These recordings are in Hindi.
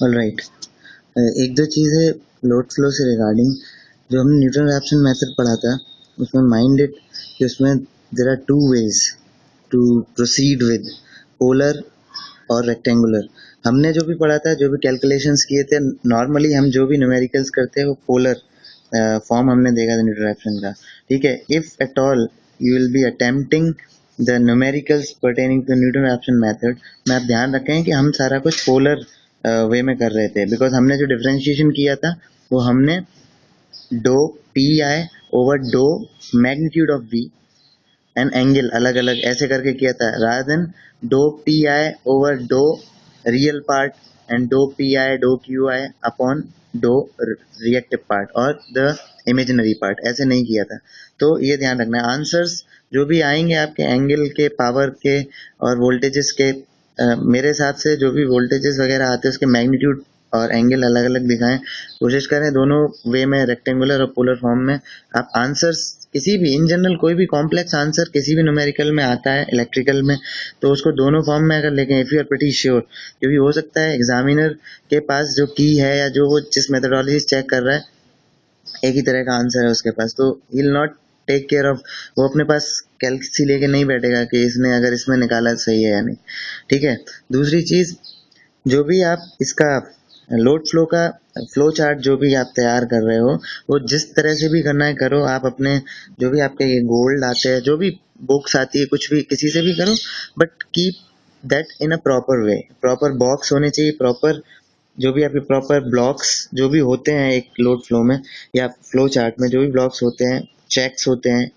ऑलराइट। एक दो चीज़ें लोड फ्लो से रिगार्डिंग, जो हमने न्यूटन रैप्सन मेथड पढ़ा था उसमें माइंड इट कि उसमें there are two ways to proceed with polar और रेक्टेंगुलर। हमने जो भी पढ़ा था, जो भी कैलकुलेशंस किए थे, नॉर्मली हम जो भी न्यूमेरिकल्स करते हैं वो पोलर फॉर्म हमने देखा था न्यूटन रैप्सन का। ठीक है, if at all you will be attempting the numericals pertaining to Newton Raphson method में आप ध्यान रखें कि हम सारा कुछ पोलर वे में कर रहे थे, बिकॉज हमने जो डिफरेंशिएशन किया था वो हमने doh P I over doh magnitude of V and angle अलग अलग ऐसे करके किया था, rather than doh P I over doh real part and doh P I doh Q I upon doh reactive part और द इमेजिनरी पार्ट, ऐसे नहीं किया था। तो ये ध्यान रखना है। आंसर्स जो भी आएंगे आपके एंगल के, पावर के और वोल्टेजेस के, मेरे हिसाब से जो भी वोल्टेजेस वगैरह आते हैं उसके मैग्नीट्यूड और एंगल अलग अलग दिखाएं। कोशिश करें दोनों वे में, रेक्टेंगुलर और पोलर फॉर्म में। आप आंसर्स किसी भी, इन जनरल कोई भी कॉम्प्लेक्स आंसर किसी भी न्यूमेरिकल में आता है, इलेक्ट्रिकल में, तो उसको दोनों फॉर्म में अगर लेके, if you are pretty sure, क्योंकि हो सकता है एग्जामिनर के पास जो की है या जो वो जिस मेथोडोलॉजी चेक कर रहा है एक ही तरह का आंसर है उसके पास, तो he will not take care of, वो अपने पास कैलसी लेके नहीं बैठेगा कि इसने अगर इसमें निकाला सही है या नहीं। ठीक है। दूसरी चीज, जो भी आप इसका लोड फ्लो का फ्लो चार्ट जो भी आप तैयार कर रहे हो, वो जिस तरह से भी करना है करो। आप अपने जो भी आपके ये गोल्ड आते हैं, जो भी बुक्स आती है, कुछ भी किसी से भी करो, but keep that in a proper way. Proper box होने चाहिए, प्रॉपर जो भी आपके प्रॉपर ब्लॉक्स जो भी होते हैं एक लोड फ्लो में या फ्लो चार्ट में, जो भी ब्लॉक्स होते हैं, चेक्स होते हैं,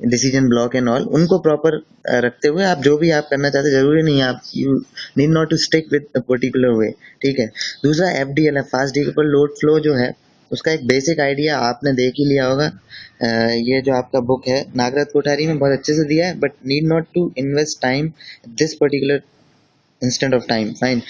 डिसीजन ब्लॉक एंड ऑल, उनको प्रॉपर रखते हुए आप जो भी आप करना चाहते हैं, जरूरी नहीं आप you need not to stick with a particular way. ठीक है। दूसरा एफडीएल है, फास्ट डिकेपल लोड फ्लो जो है, उसका एक बेसिक आइडिया आपने देख ही लिया होगा। ये जो आपका बुक है नागराथ कोठारी में बहुत अच्छे से दिया है, but need not to invest time this particular instant of time, fine.